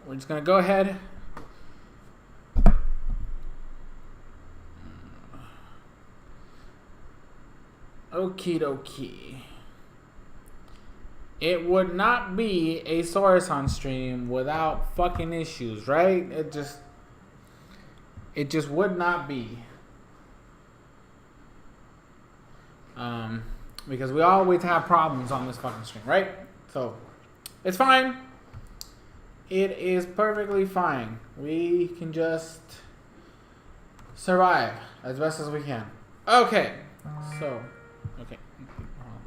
we're just gonna go ahead. Okie dokie. It would not be a Soresan stream without fucking issues, right? It just would not be. Because we always have problems on this fucking stream, right? So, it's fine. It is perfectly fine. We can just survive as best as we can. Okay. So, okay.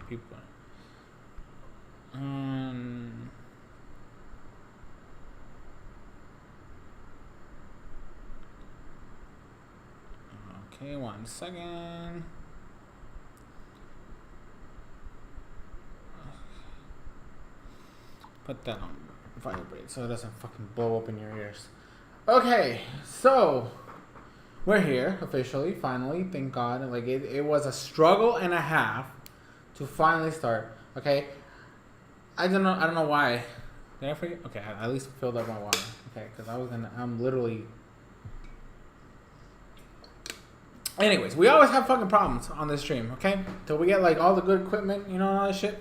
People. Okay, 1 second. Put that on vibrate so it doesn't fucking blow up in your ears. Okay, so we're here officially, finally, thank God. Like it was a struggle and a half to finally start. Okay, I don't know why. Did I forget? Okay, I at least filled up my water. Okay, because I'm literally. Anyways, we always have fucking problems on this stream. Okay, till we get like all the good equipment, you know, all that shit.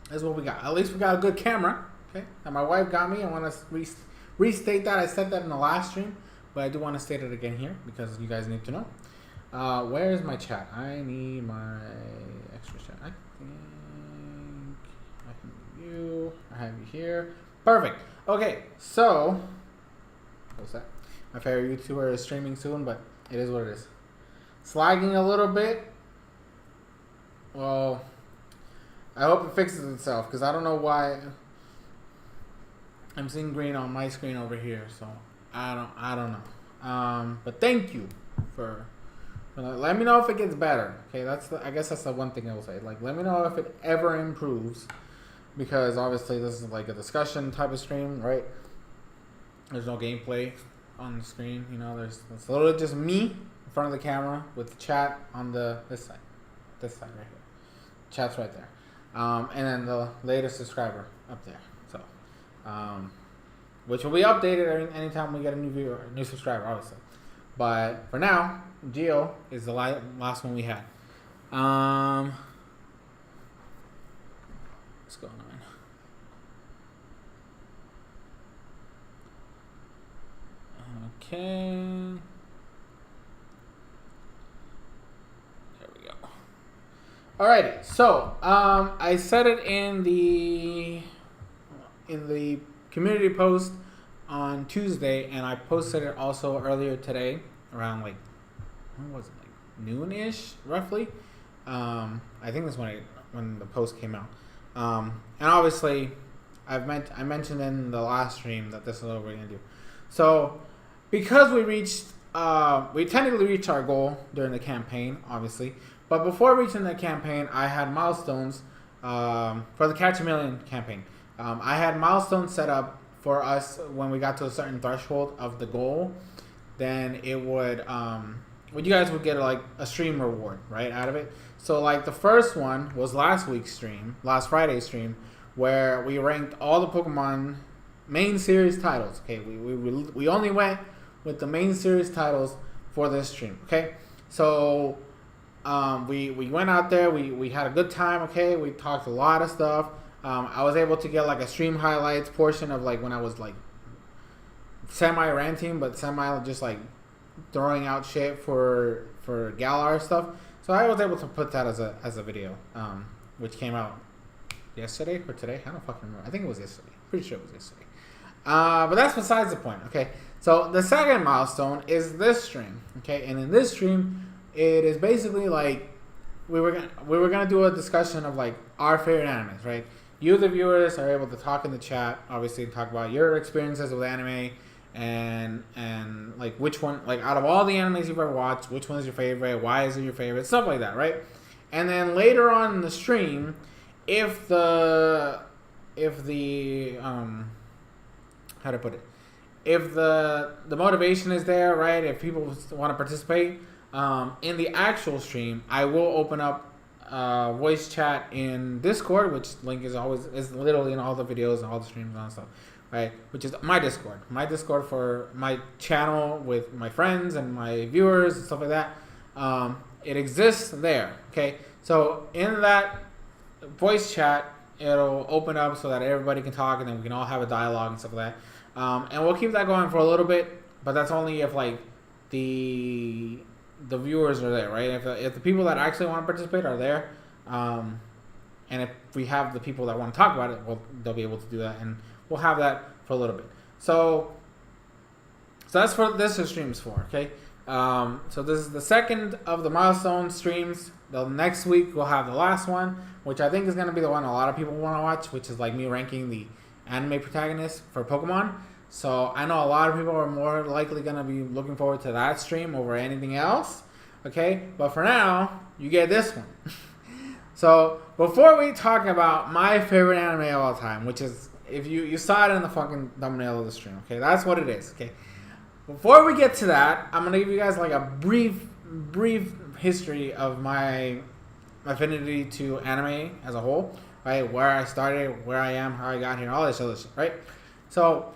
That's what we got. At least we got a good camera. Okay, and my wife got me. I want to restate that. I said that in the last stream, but I do want to state it again here because you guys need to know. Where is my chat? I need my extra chat. I think I can view. I have you here. Perfect. Okay, so what's that? My favorite YouTuber is streaming soon, but it is what it is. It's lagging a little bit. Well, I hope it fixes itself because I don't know why I'm seeing green on my screen over here. So I don't know. But thank you for let me know if it gets better. Okay, I guess that's the one thing I will say. Like, let me know if it ever improves because obviously this is like a discussion type of stream, right? There's no gameplay on the screen. You know, it's literally just me in front of the camera with the chat on this side right here. Chat's right there. And then the latest subscriber up there. So, which will be updated anytime we get a new viewer, a new subscriber, obviously. But for now, Geo is the last one we had. What's going on? Okay. Alrighty, so I said it in the community post on Tuesday, and I posted it also earlier today around like when was it, like noon-ish roughly. I think that's when the post came out. And obviously, I mentioned in the last stream that this is what we're gonna do. So because we technically reached our goal during the campaign, obviously. But before reaching the campaign, I had milestones for the Catch a Million campaign. I had milestones set up for us when we got to a certain threshold of the goal. Then it would, you guys would get like a stream reward, right, out of it. So like the first one was last Friday's stream, where we ranked all the Pokemon main series titles. Okay, we only went with the main series titles for this stream. Okay, so. We went out there, we had a good time, okay? We talked a lot of stuff. I was able to get like a stream highlights portion of like when I was like semi-ranting, but semi just like throwing out shit for Galar stuff. So I was able to put that as a video, which came out yesterday or today. I don't fucking remember. I think it was yesterday. Pretty sure it was yesterday. But that's besides the point, okay? So the second milestone is this stream, okay? And in this stream, it is basically like we were gonna do a discussion of like our favorite animes, right? You, the viewers, are able to talk in the chat, obviously, talk about your experiences with anime and like which one, like out of all the animes you've ever watched, which one is your favorite? Why is it your favorite? Stuff like that, right? And then later on in the stream, if the how to put it, if the motivation is there, right? If people want to participate. In the actual stream, I will open up voice chat in Discord, which link is literally in all the videos and all the streams and all that stuff. right? Which is my Discord. My Discord for my channel with my friends and my viewers and stuff like that. It exists there, okay? So in that voice chat, it'll open up so that everybody can talk and then we can all have a dialogue and stuff like that. And we'll keep that going for a little bit, but that's only if like the viewers are there, right? If the people that actually want to participate are there, and if we have the people that want to talk about it, well, they'll be able to do that, and we'll have that for a little bit. So that's what this stream's for, okay? So this is the second of the Milestone streams. The next week we'll have the last one, which I think is going to be the one a lot of people want to watch, which is like me ranking the anime protagonists for Pokemon. So I know a lot of people are more likely going to be looking forward to that stream over anything else, okay? But for now, you get this one. So before we talk about my favorite anime of all time, which is, if you saw it in the fucking thumbnail of the stream, okay? That's what it is, okay? Before we get to that, I'm going to give you guys like a brief history of my affinity to anime as a whole, right? Where I started, where I am, how I got here, all this other shit, right? So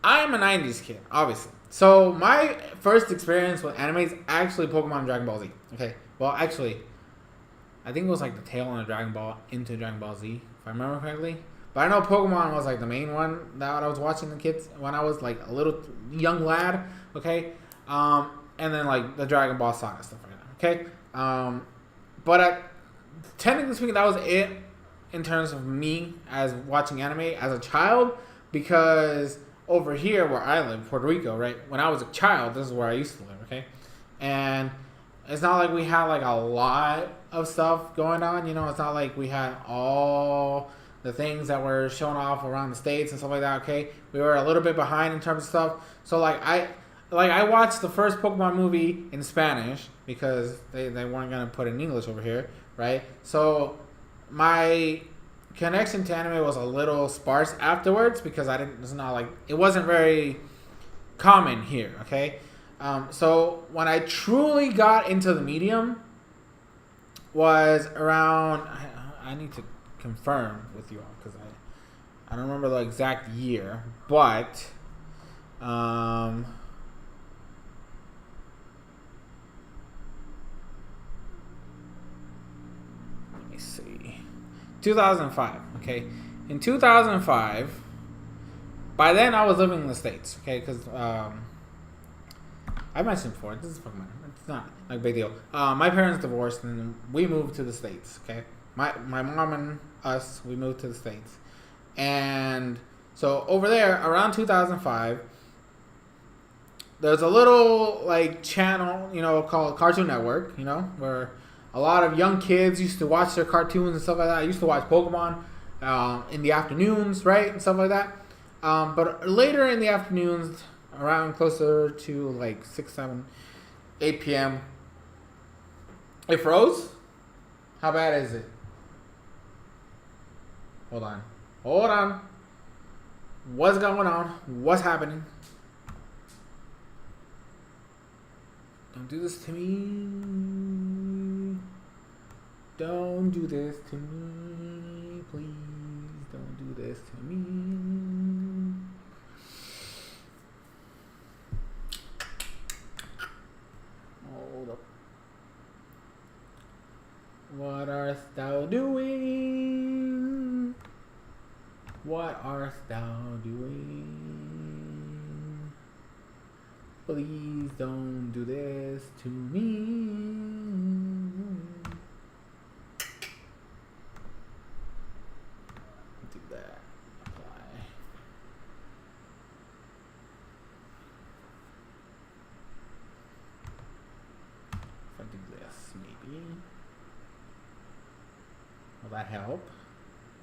I'm a 90s kid, obviously. So my first experience with anime is actually Pokemon and Dragon Ball Z, okay? Well, actually, I think it was like the tail on the Dragon Ball into Dragon Ball Z, if I remember correctly. But I know Pokemon was like the main one that I was watching the kids when I was like a little young lad, okay? And then like the Dragon Ball Saga stuff like that, okay? But technically speaking, that was it in terms of me as watching anime as a child, because over here where I live, Puerto Rico, right? When I was a child, this is where I used to live, okay? And it's not like we had like a lot of stuff going on, you know? It's not like we had all the things that were shown off around the States and stuff like that, okay? We were a little bit behind in terms of stuff. So like I watched the first Pokemon movie in Spanish because they weren't gonna put it in English over here, right? So my connection to anime was a little sparse afterwards because it wasn't very common here, okay? So when I truly got into the medium was around, I need to confirm with you all because I don't remember the exact year, but let me see, 2005, okay? In 2005, by then I was living in the States, okay? Because I mentioned before, this is fucking minor. It's not like a big deal. My parents divorced and we moved to the States, okay? My mom and us, we moved to the States. And so over there, around 2005, there's a little like channel, you know, called Cartoon Network, you know, where a lot of young kids used to watch their cartoons and stuff like that. I used to watch Pokemon in the afternoons, right, and stuff like that. But later in the afternoons, around closer to like 6, 7, 8 p.m., it froze. How bad is it? Hold on. What's going on? What's happening? Don't do this to me. Don't do this to me. Please don't do this to me. Hold up. What art thou doing? What art thou doing? Please don't do this to me. Do that. Apply. If I do this, maybe. Will that help?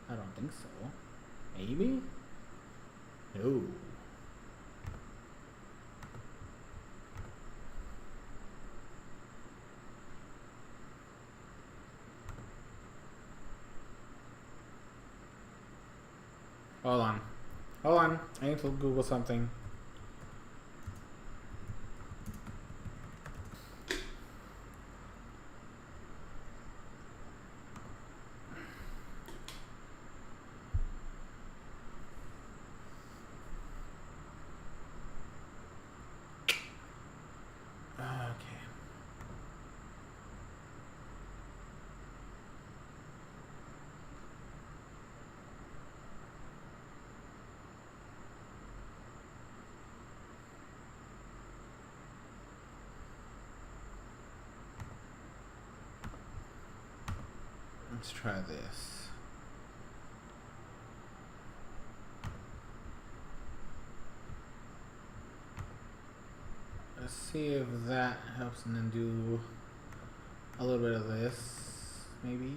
I don't think so. Maybe? No. Hold on. I need to Google something. Let's try this. Let's see if that helps, and then do a little bit of this, maybe.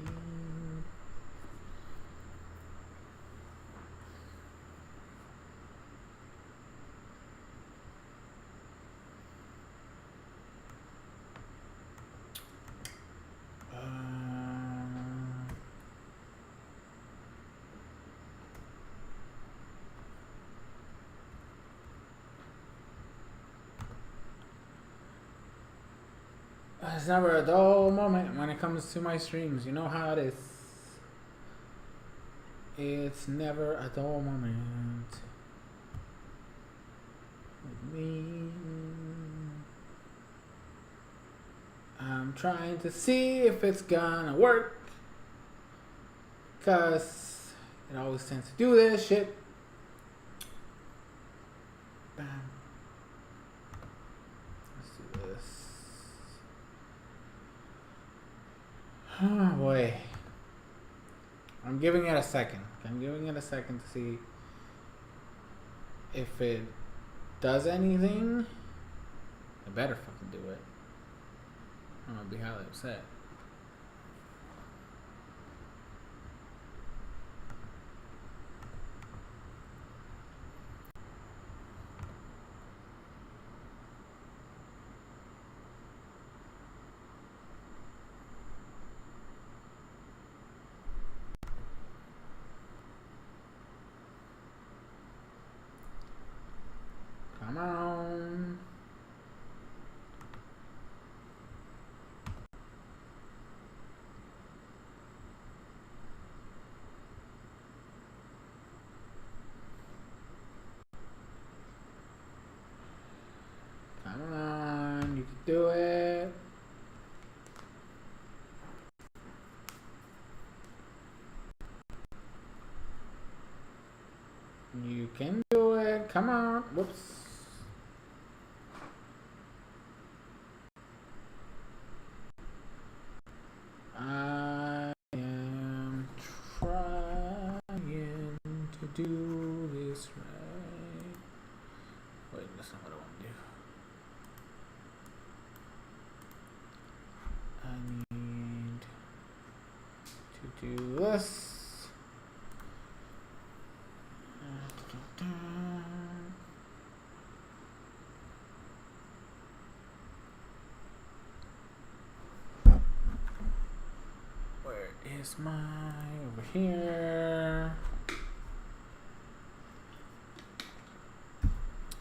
It's never a dull moment when it comes to my streams. You know how it is. It's never a dull moment with me. I'm trying to see if it's gonna work, cause it always tends to do this shit. Bam. Let's do this. Oh boy. I'm giving it a second. I'm giving it a second to see if it does anything. I better fucking do it. I'm gonna be highly upset. Come on. Come on, you can do it. You can do it. Come on. Whoops. I am trying to do this right. Wait, that's not what I want to do. I need to do this. Where is my over here?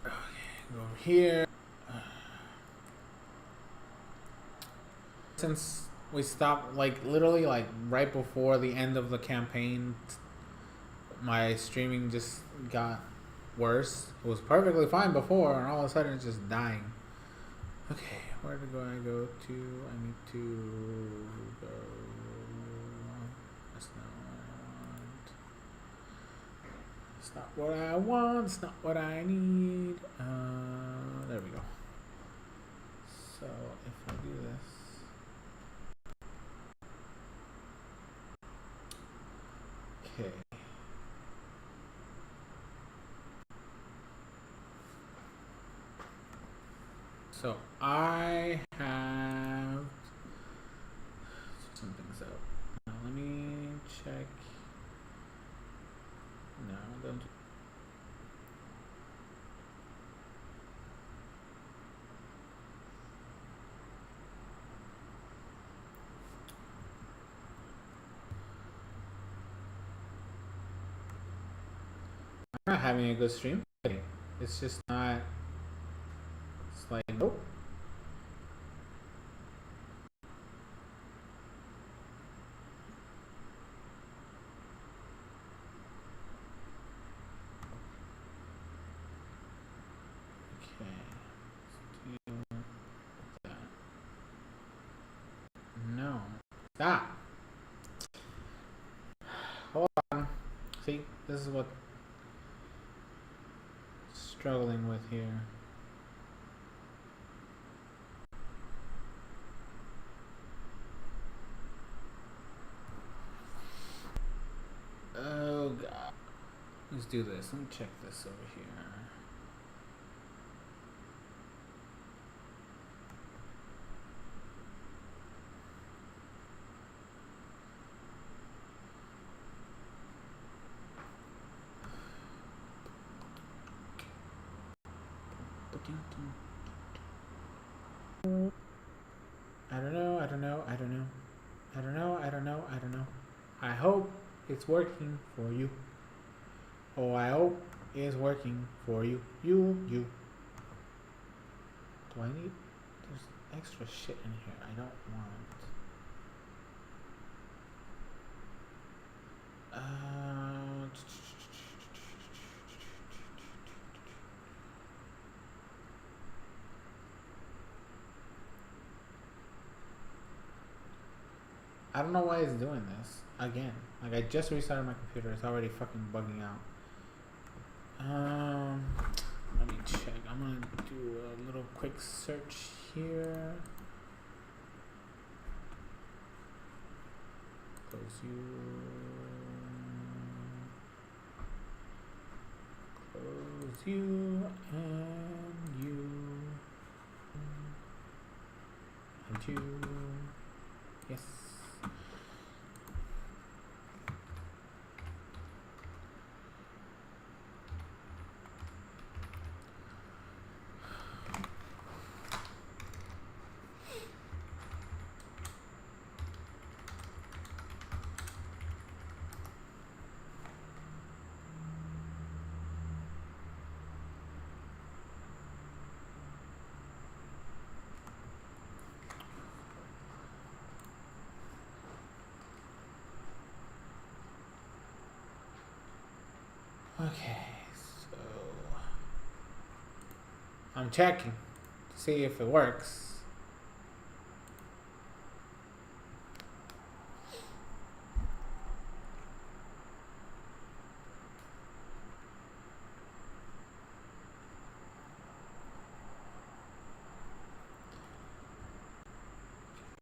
Okay, go over here. Since we stopped, like literally, like right before the end of the campaign, my streaming just got worse. It was perfectly fine before, and all of a sudden it's just dying. Okay, where do I go to? I need to go. That's not what I want. It's not what I want. It's not what I need. There we go. So if I do this. Okay. So I have some things out. Now let me check. No, don't. I'm not having a good stream. It's just not. It's like nope. No. Stop. Hold on. See, this is what I'm struggling with here. Let's do this. Let me check this over here. I don't know. I hope it's working for you. Oh, I hope it's working for you. You. Do I need... There's extra shit in here I don't want. I don't know why it's doing this again. Like, I just restarted my computer. It's already fucking bugging out. Let me check. I'm gonna do a little quick search here. Close you. Close you and you. And you. Yes. Okay, so I'm checking to see if it works.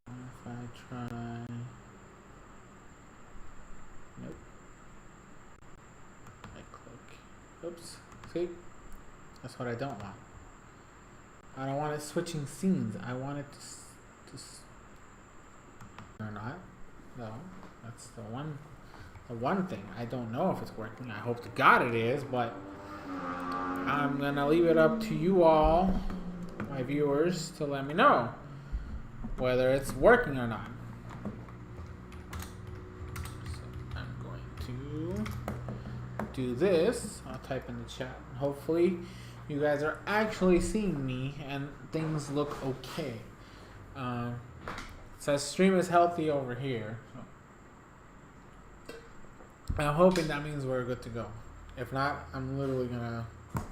If I try... Nope. Oops. See? That's what I don't want. I don't want it switching scenes. I want it to or not. No. That's the one thing. I don't know if it's working. I hope to God it is, but I'm gonna leave it up to you all, my viewers, to let me know whether it's working or not. So I'm going to do this. I'll type in the chat. Hopefully you guys are actually seeing me and things look okay. It says stream is healthy over here. So I'm hoping that means we're good to go. If not, I'm literally gonna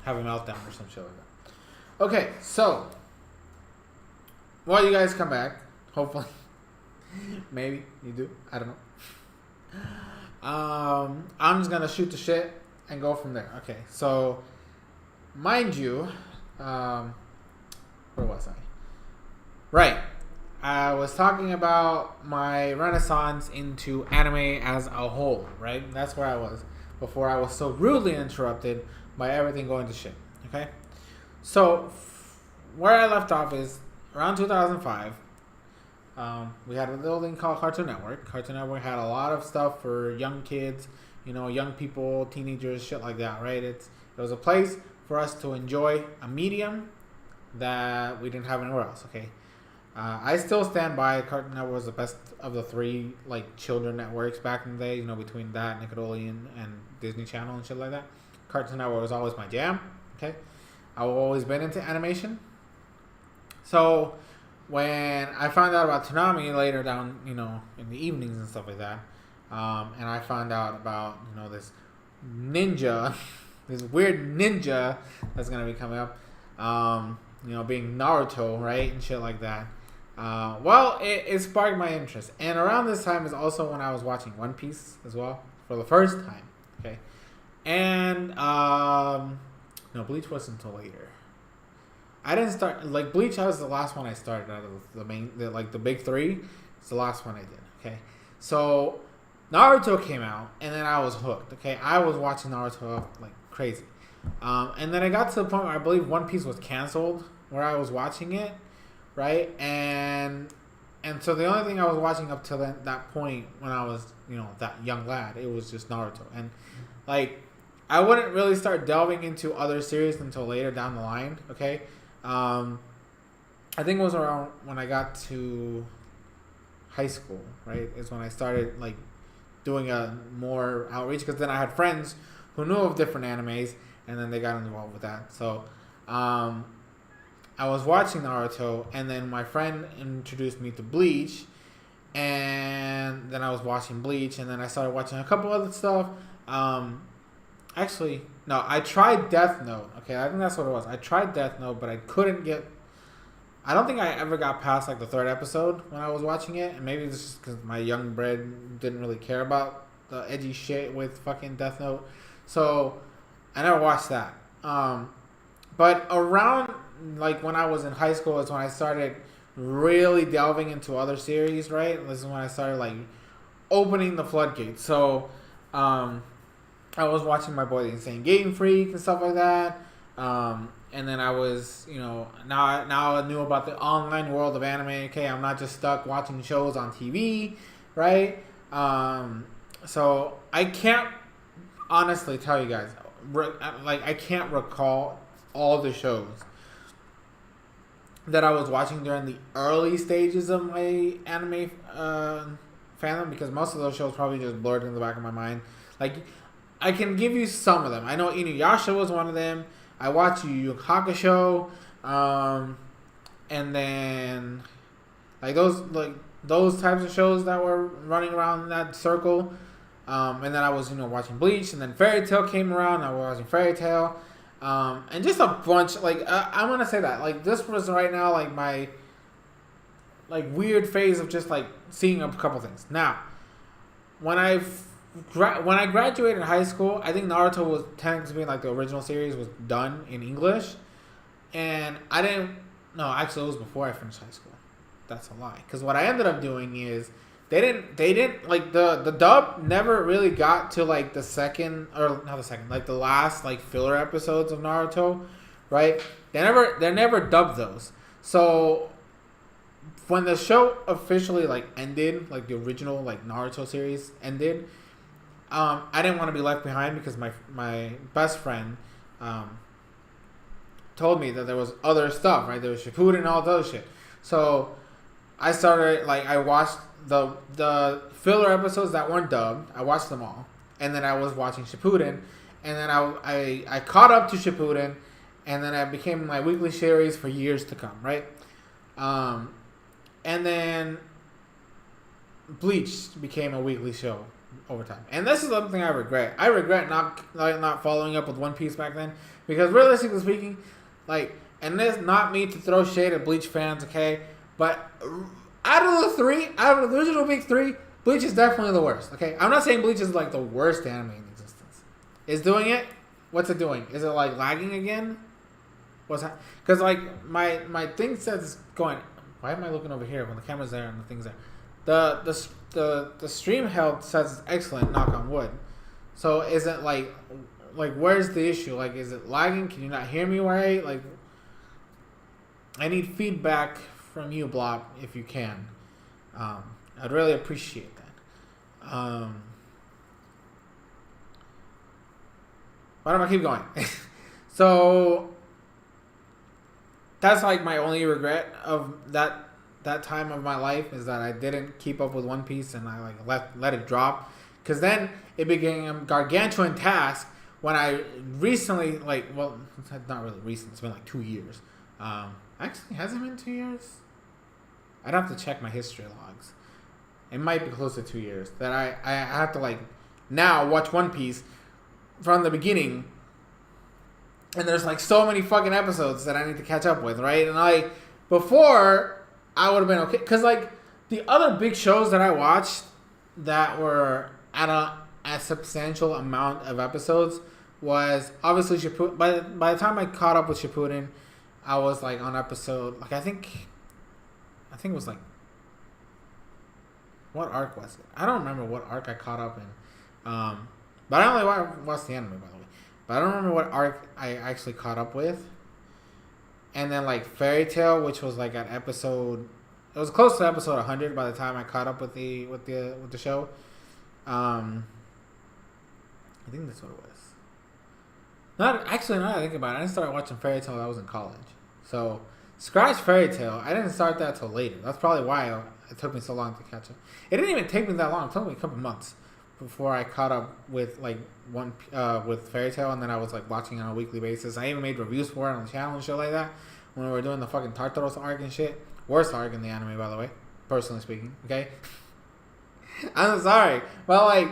have a meltdown or some shit like that. Okay, so while you guys come back, hopefully, maybe you do, I don't know. I'm just gonna shoot the shit and go from there. Okay, so mind you, where was I? Right, I was talking about my renaissance into anime as a whole. Right, that's where I was before I was so rudely interrupted by everything going to shit. Okay, so where I left off is around 2005. We had a little thing called Cartoon Network. Cartoon Network had a lot of stuff for young kids, you know, young people, teenagers, shit like that, right? It was a place for us to enjoy a medium that we didn't have anywhere else, okay? I still stand by Cartoon Network was the best of the three, like, children networks back in the day, you know, between that, Nickelodeon, and Disney Channel and shit like that. Cartoon Network was always my jam, okay? I've always been into animation. So when I found out about Toonami later down, you know, in the evenings and stuff like that, and I found out about, you know, this ninja, this weird ninja that's going to be coming up, you know, being Naruto, right, and shit like that. Well, it sparked my interest. And around this time is also when I was watching One Piece as well, for the first time, okay? And, no, Bleach wasn't until later. I didn't start, like, Bleach was the last one I started out of the big three. It's the last one I did, okay? So, Naruto came out, and then I was hooked. Okay, I was watching Naruto like crazy, and then I got to the point where I believe One Piece was canceled, where I was watching it, right? And so the only thing I was watching up till that point when I was, that young lad, it was just Naruto, and like I wouldn't really start delving into other series until later down the line. Okay, I think it was around when I got to high school, right? Is when I started like doing a more outreach, because then I had friends who knew of different animes, and then they got involved with that. So I was watching Naruto, and then my friend introduced me to Bleach, and then I was watching Bleach, and then I started watching a couple other stuff. Actually, no, I tried Death Note. Okay, I think that's what it was. I tried Death Note, but I couldn't get. I don't think I ever got past like the third episode when I was watching it, and maybe this is because my young bred didn't really care about the edgy shit with fucking Death Note, so I never watched that. But around like when I was in high school is when I started really delving into other series. Right, this is when I started like opening the floodgates. So I was watching my boy the Insane Game Freak and stuff like that. And then I was, now I knew about the online world of anime. Okay, I'm not just stuck watching shows on TV, right? So I can't honestly tell you guys, I can't recall all the shows that I was watching during the early stages of my anime fandom, because most of those shows probably just blurred in the back of my mind. Like, I can give you some of them. I know Inuyasha was one of them. I watched Yu Yu Hakusho, and then those types of shows that were running around that circle, and then I was watching Bleach, and then Fairy Tail came around. I was watching Fairy Tail, and just a bunch. I'm gonna say that this was right now my weird phase of just seeing a couple things. Now, when I graduated high school, I think Naruto was technically the original series was done in English, and I didn't. No, actually, it was before I finished high school. That's a lie. Because what I ended up doing is they didn't the dub never really got to the second, or not the second, the last filler episodes of Naruto, right? They never dubbed those. So when the show officially ended, the original Naruto series ended. I didn't want to be left behind, because my best friend told me that there was other stuff, right? There was Shippuden and all those shit. So I started, I watched the filler episodes that weren't dubbed. I watched them all. And then I was watching Shippuden. And then I caught up to Shippuden. And then it became my weekly series for years to come, right? And then Bleach became a weekly show over time. And this is something I regret. I regret not following up with One Piece back then, because realistically speaking, and this not me to throw shade at Bleach fans, okay, but out of the original big three, Bleach is definitely the worst. Okay, I'm not saying Bleach is the worst anime in existence. Is doing it? What's it doing? Is it lagging again? What's that? Because my thing says it's going. Why am I looking over here when the camera's there and the thing's there? The stream health says it's excellent, knock on wood. So is it where's the issue? Is it lagging? Can you not hear me right? I need feedback from you, Blob, if you can. I'd really appreciate that. Why don't I keep going? So that's my only regret of that time of my life, is that I didn't keep up with One Piece, and I let it drop, because then it became a gargantuan task when I recently it's not really recent, it's been 2 years. Actually, has it been 2 years? I'd have to check my history logs. It might be close to 2 years that I have to now watch One Piece from the beginning, and there's so many fucking episodes that I need to catch up with, right? And before, I would have been okay, because the other big shows that I watched that were at a substantial amount of episodes was obviously Shippuden. By the time I caught up with Shippuden, I was on episode I think it was What arc was it? I don't remember what arc I caught up in. But I only watched the anime, by the way. But I don't remember what arc I actually caught up with. And then like Fairy Tail, which was like at episode, it was close to episode 100 by the time I caught up with the show. I think that's what it was. Not actually. Now that I think about it, I didn't start watching Fairy Tail when I was in college. So scratch Fairy Tail. I didn't start that till later. That's probably why it took me so long to catch up. It didn't even take me that long. It took me a couple months before I caught up with like with Fairy Tail, and then I was like watching it on a weekly basis. I even made reviews for it on the channel and shit like that when we were doing the fucking Tartaros arc and shit. Worst arc in the anime, by the way, personally speaking. Okay, I'm sorry, but like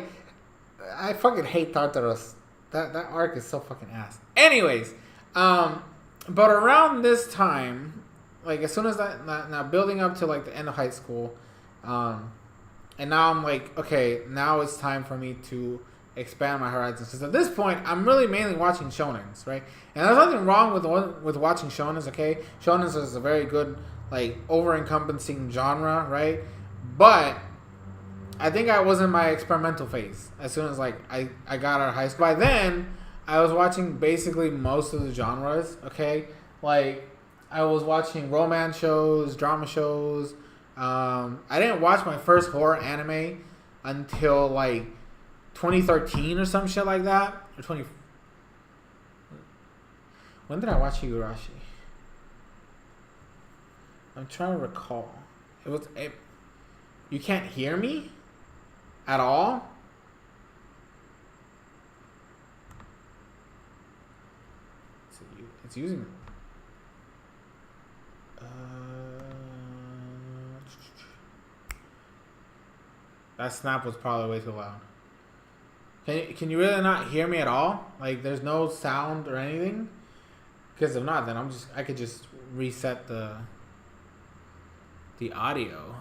I fucking hate Tartaros. That arc is so fucking ass. Anyways, but around this time, like as soon as that now building up to like the end of high school, and now I'm like, okay, now it's time for me to expand my horizons. Because at this point, I'm really mainly watching shonens, right? And there's nothing wrong with watching shonens, okay? Shonens is a very good, like, over-encompassing genre, right? But I think I was in my experimental phase as soon as, like, I got out of high school. By then, I was watching basically most of the genres, okay? Like, I was watching romance shows, drama shows. I didn't watch my first horror anime until like 2013 or some shit like that. Or 20. When did I watch Higurashi? I'm trying to recall. It was. You can't hear me at all. It's using. That snap was probably way too loud. Can you really not hear me at all? Like, there's no sound or anything? Because if not, then I could just reset the audio.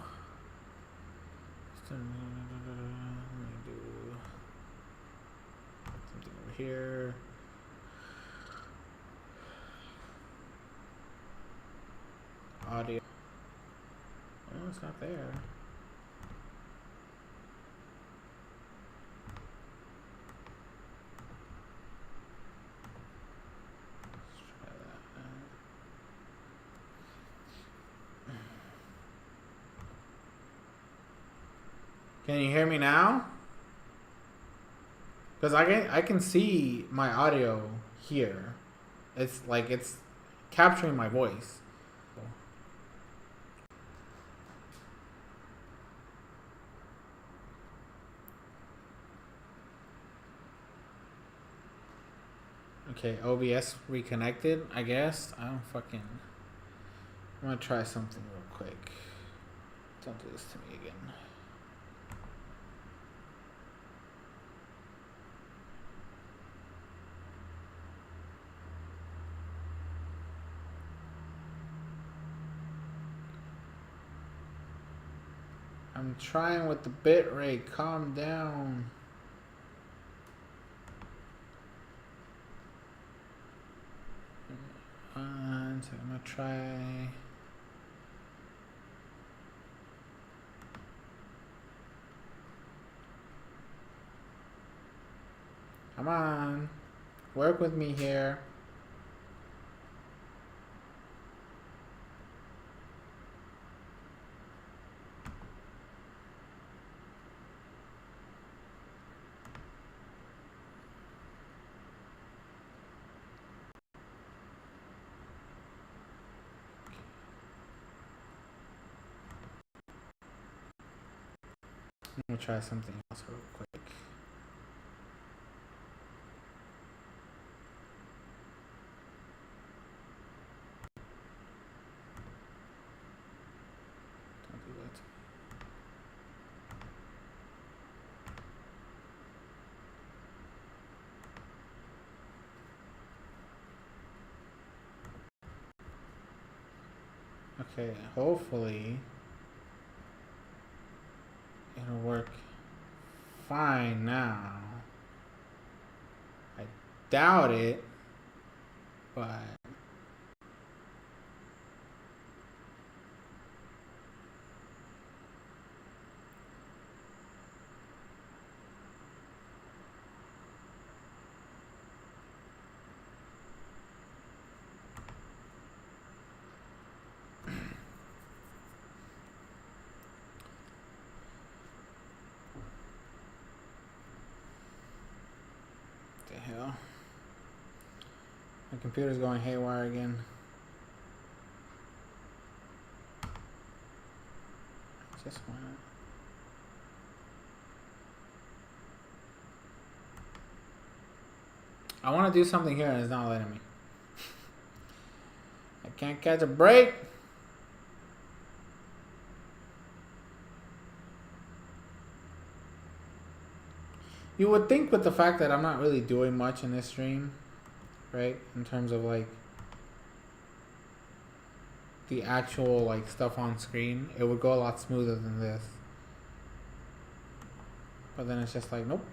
Let me do something over here. Audio. Oh, it's not there. Can you hear me now? Because I can see my audio here. It's like it's capturing my voice. Okay, OBS reconnected, I guess. I'm gonna try something real quick. Don't do this to me again. I'm trying with the bit rate. Calm down. So I'm gonna try. Come on, work with me here. I'm gonna try something else real quick. Don't do that. Okay, hopefully it'll work fine now. I doubt it, but My computer's going haywire again. Just went. I want to do something here and it's not letting me. I can't catch a break. You would think with the fact that I'm not really doing much in this stream, right? In terms of like the actual like stuff on screen, it would go a lot smoother than this. But then it's just like, nope.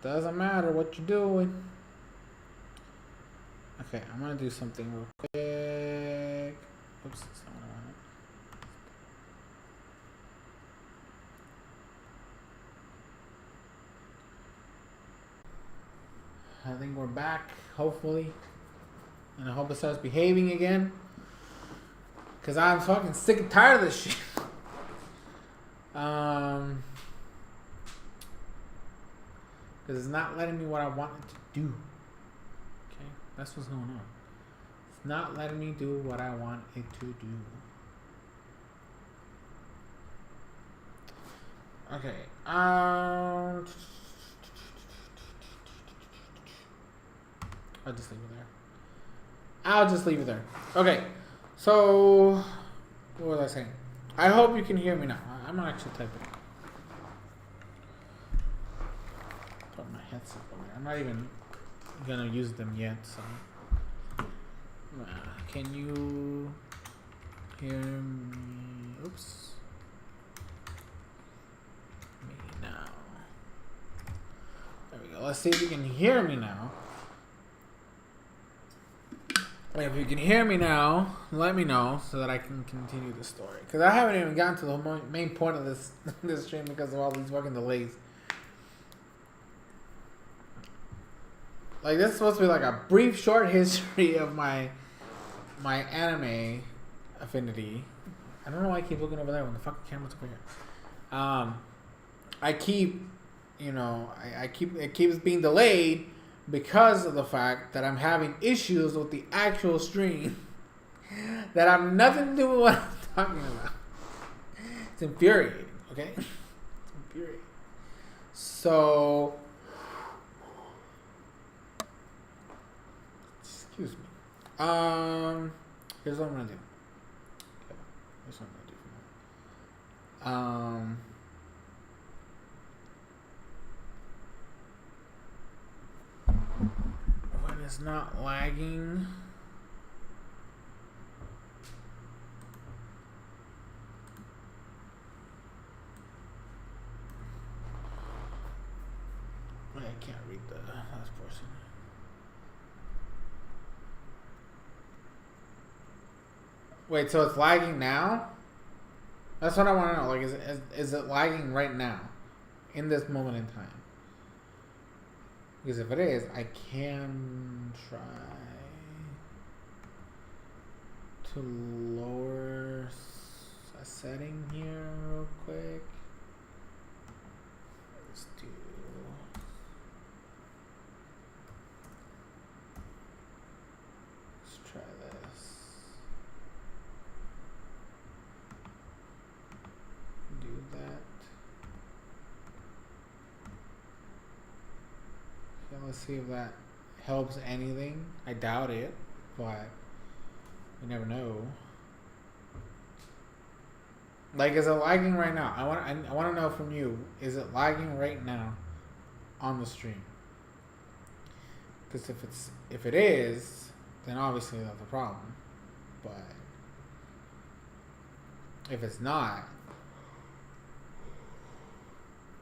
Doesn't matter what you're doing. Okay, I'm gonna do something real quick. Oops, that's not what I wanted. I think we're back, hopefully. And I hope it starts behaving again. Cause I'm fucking sick and tired of this shit. Cause it's not letting me what I want it to do. Okay, that's what's going on. It's not letting me do what I want it to do. Okay. I'll just leave it there. I'll just leave it there. Okay. So, what was I saying? I hope you can hear me now. I'm not actually typing. Put my headset away. I'm not even gonna use them yet. So, can you hear me? Oops. Me now. There we go. Let's see if you can hear me now. If you can hear me now, let me know so that I can continue the story. Because I haven't even gotten to the main point of this stream because of all these fucking delays. Like, this is supposed to be like a brief, short history of my anime affinity. I don't know why I keep looking over there when the fucking camera's over here. I keep, it keeps being delayed because of the fact that I'm having issues with the actual stream that have nothing to do with what I'm talking about. It's infuriating, okay? It's infuriating. So, excuse me. Here's what I'm gonna do. Okay, here's what I'm gonna do for now. When it's not lagging. I can't read the last portion. Wait, so it's lagging now? That's what I want to know. Like, is it lagging right now? In this moment in time? Because if it is, I can try to lower a setting here real quick. Let's do. Let's try this. Do that. Let's see if that helps anything. I doubt it, but you never know. Like, is it lagging right now? I want to know from you. Is it lagging right now on the stream? Because if it is, then obviously that's a problem. But if it's not,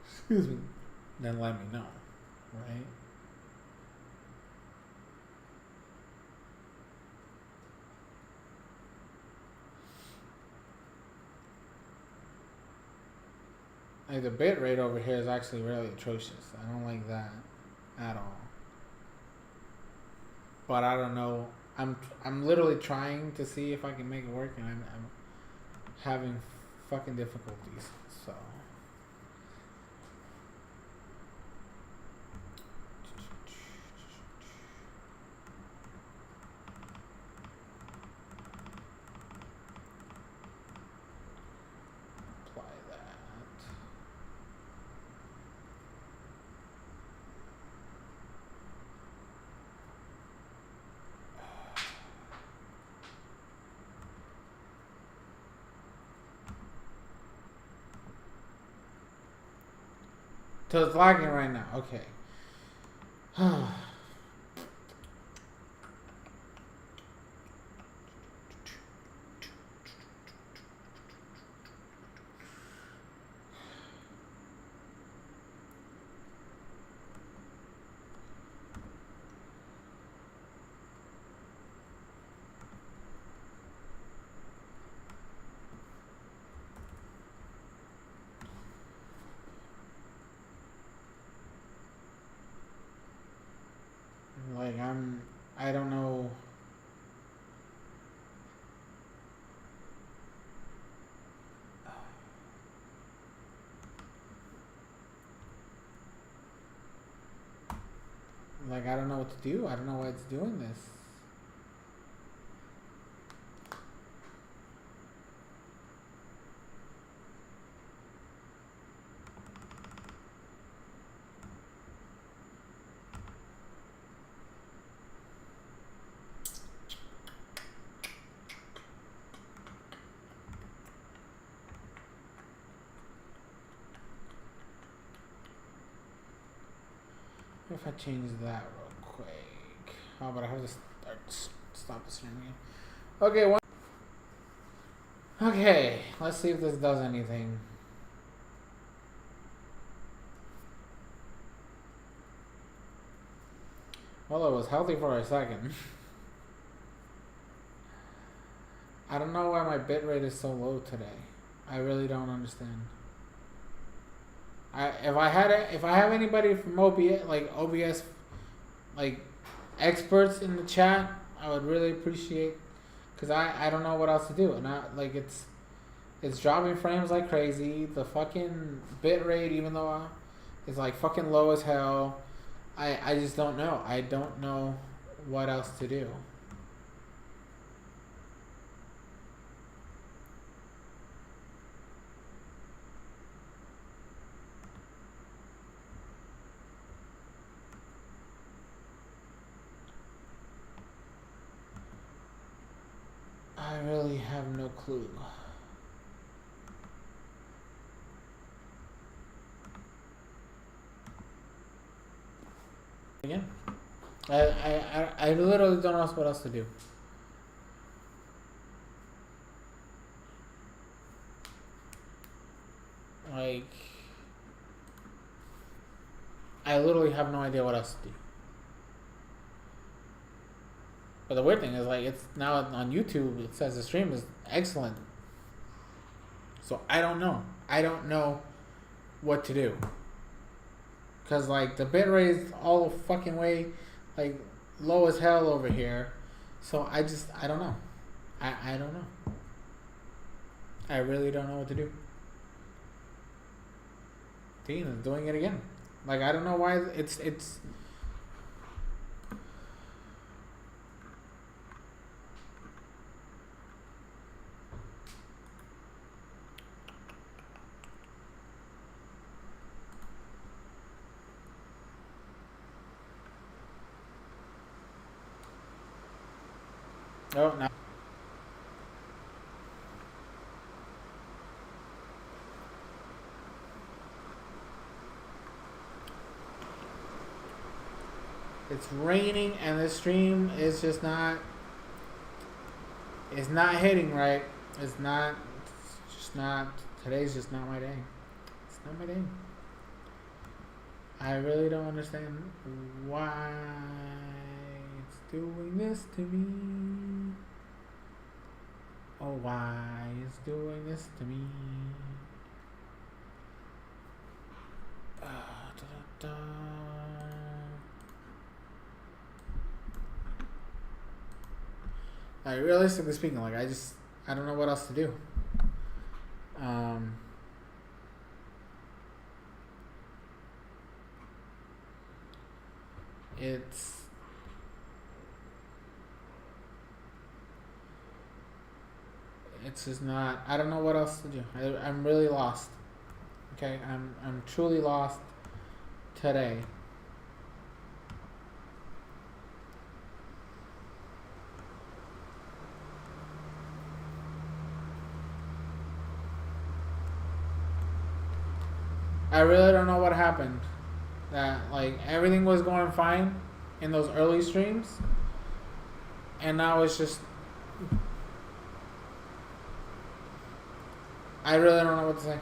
excuse me, then let me know, right? Like, the bit rate over here is actually really atrocious. I don't like that at all. But I don't know. I'm literally trying to see if I can make it work, and I'm having fucking difficulties. So So it's lagging right now. Okay. Like I don't know. Like I don't know what to do. I don't know why it's doing this. If I change that real quick. Oh, but I have to stop the stream again. Okay, one. Okay, let's see if this does anything. Well, it was healthy for a second. I don't know why my bitrate is so low today. I really don't understand. If I have anybody from OBS like experts in the chat, I would really appreciate, because I don't know what else to do, and it's dropping frames like crazy. The fucking bitrate, even though it's like fucking low as hell, I just don't know. I don't know what else to do. I really have no clue. Again, I literally don't know what else to do. Like, I literally have no idea what else to do. But the weird thing is, like, it's now on YouTube, it says the stream is excellent. So I don't know. I don't know what to do. Because, like, the bitrate is all the fucking way, like, low as hell over here. So I don't know. I don't know. I really don't know what to do. Dean is doing it again. Like, I don't know why it's oh, no. It's raining and this stream is just not, it's not hitting right. It's just not, today's just not my day. It's not my day. I really don't understand why it's doing this to me. Oh, why it's doing this to me. Da, da, da. Like, realistically speaking, like, I don't know what else to do. It's just not, I don't know what else to do. I'm really lost. Okay, I'm truly lost today. I really don't know what happened. That like everything was going fine in those early streams, and now it's just. I really don't know what to say.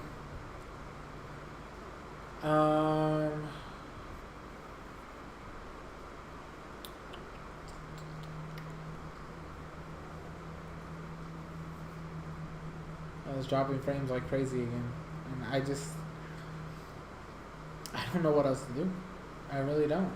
I was dropping frames like crazy again, and I don't know what else to do. I really don't.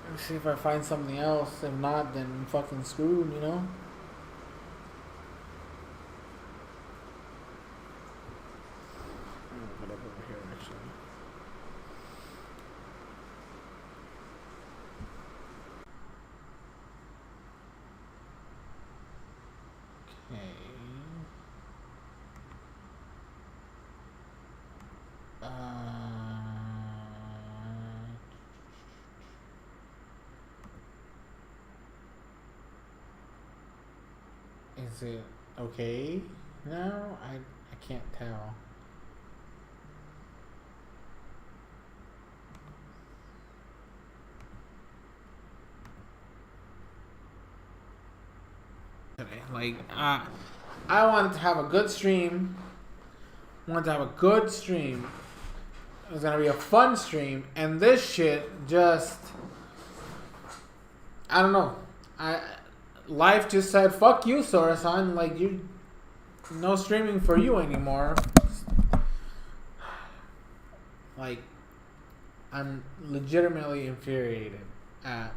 Let's see if I find something else. If not, then I'm fucking screwed, you know? Whatever over here, actually. Okay. Is it okay now? I can't tell. Like, I wanted to have a good stream. I wanted to have a good stream. It was gonna be a fun stream, and this shit just, I don't know. Life just said, "Fuck you, Soresan." Like, you, no streaming for you anymore. Like, I'm legitimately infuriated at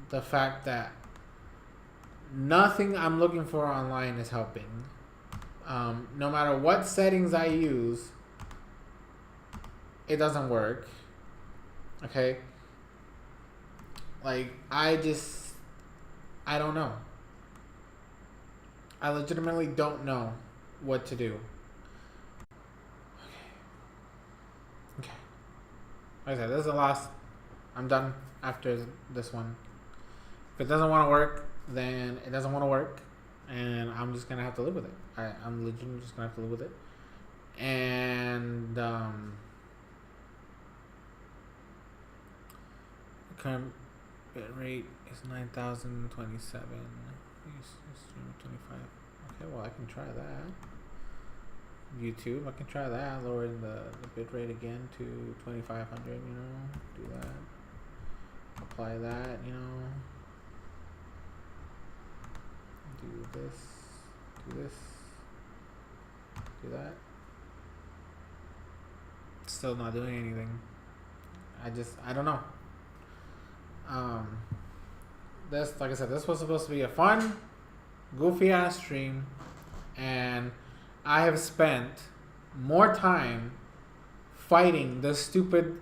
the fact that nothing I'm looking for online is helping. No matter what settings I use, it doesn't work. Okay? Like, I don't know. I legitimately don't know what to do. Okay. Like I said, this is the last. I'm done after this one. If it doesn't want to work, then it doesn't want to work. And I'm just going to have to live with it. I'm legitimately just going to have to live with it. And, current bit rate is 9,027. 25. Okay, well, I can try that. YouTube, I can try that. Lowering the bit rate again to 2,500, you know. Do that. Apply that, you know. Do this. Do this. Do that. Still not doing anything. I don't know. This, like I said, this was supposed to be a fun, goofy ass stream, and I have spent more time fighting the stupid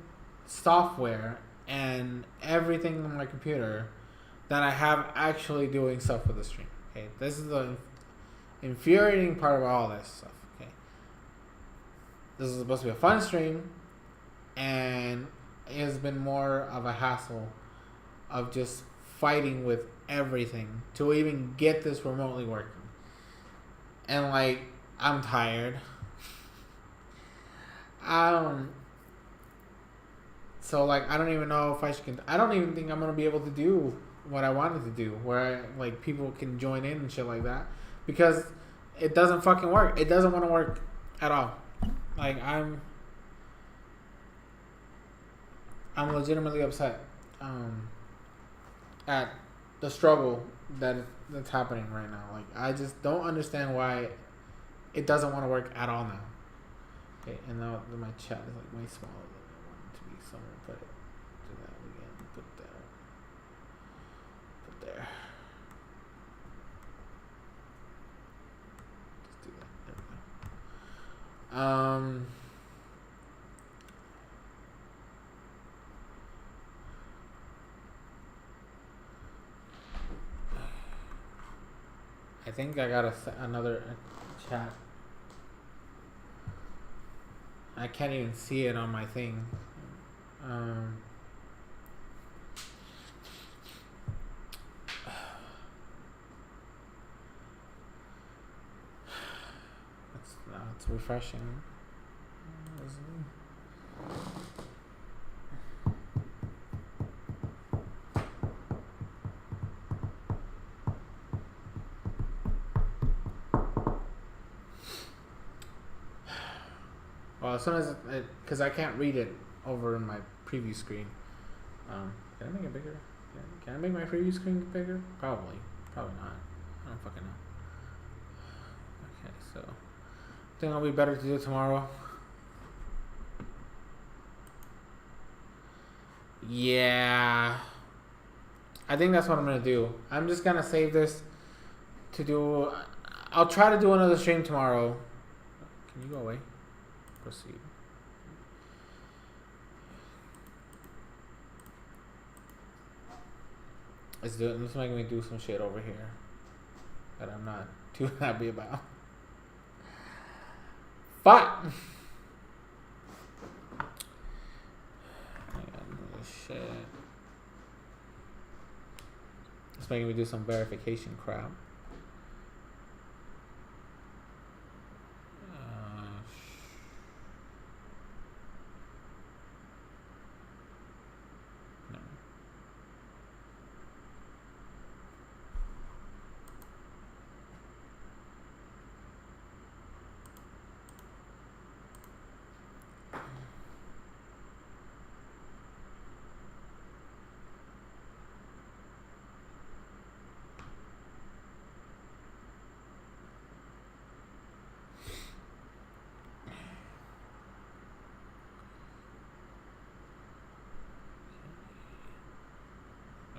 software and everything on my computer than I have actually doing stuff for the stream. Okay, this is the infuriating part of all this stuff. Okay, this is supposed to be a fun stream, and it has been more of a hassle of just fighting with everything to even get this remotely working. And like, I'm tired. So like, I don't even know if I don't even think I'm gonna be able to do what I wanted to do, where like people can join in and shit like that, because it doesn't fucking work. It doesn't want to work at all. Like, I'm legitimately upset at the struggle that's happening right now. Like, I just don't understand why it doesn't want to work at all now. Okay, and now my chat is like way smaller than I want it to be, so I'm gonna put it, do that again, put there. Just do that. There we go. I think I got another chat I can't even see it on my thing. It's refreshing. Well, as soon as because I can't read it over in my preview screen. Can I make it bigger? Can I make my preview screen bigger? Probably not. I don't fucking know. Okay, so I think it'll be better to do it tomorrow. Yeah, I think that's what I'm gonna do. I'm just gonna save this to do. I'll try to do another stream tomorrow. Can you go away? Proceed. Let's do it. Let's make me do some shit over here that I'm not too happy about. Fuck. Shit. It's making me do some verification crap.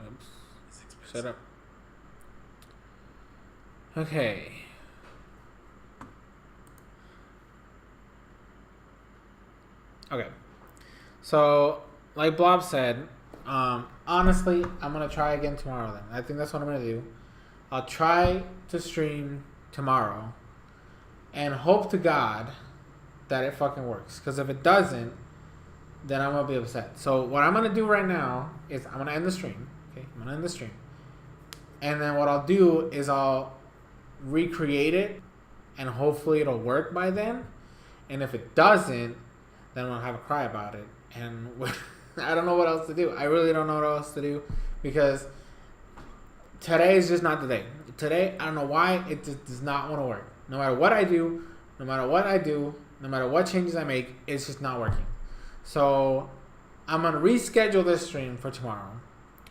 Oops. Shut up. Okay. Okay. So, like Blob said, honestly, I'm going to try again tomorrow then. I think that's what I'm going to do. I'll try to stream tomorrow and hope to God that it fucking works. Because if it doesn't, then I'm going to be upset. So, what I'm going to do right now is I'm going to end the stream. Okay, I'm going to end the stream. And then what I'll do is I'll recreate it and hopefully it'll work by then. And if it doesn't, then I'll have a cry about it. And I don't know what else to do. I really don't know what else to do because today is just not the day. Today, I don't know why, it just does not want to work. No matter what I do, no matter what changes I make, it's just not working. So I'm going to reschedule this stream for tomorrow.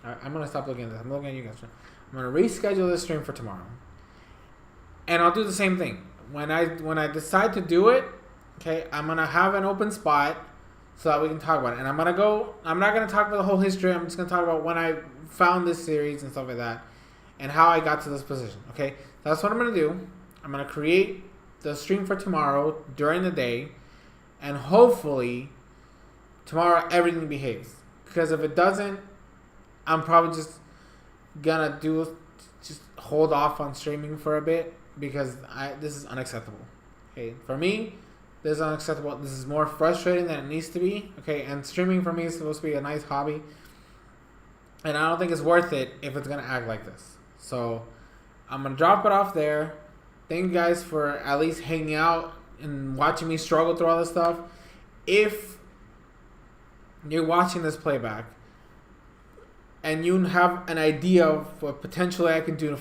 I'm going to stop looking at this. I'm looking at you guys. I'm going to reschedule this stream for tomorrow. And I'll do the same thing. When I decide to do it, okay, I'm going to have an open spot so that we can talk about it. And I'm not going to talk about the whole history. I'm just going to talk about when I found this series and stuff like that and how I got to this position, okay? That's what I'm going to do. I'm going to create the stream for tomorrow during the day, and hopefully tomorrow everything behaves. Because if it doesn't, I'm probably just going to just hold off on streaming for a bit because this is unacceptable. Okay, for me, this is unacceptable. This is more frustrating than it needs to be. Okay, and streaming for me is supposed to be a nice hobby. And I don't think it's worth it if it's going to act like this. So I'm going to drop it off there. Thank you guys for at least hanging out and watching me struggle through all this stuff. If you're watching this playback and you have an idea of what potentially I can do to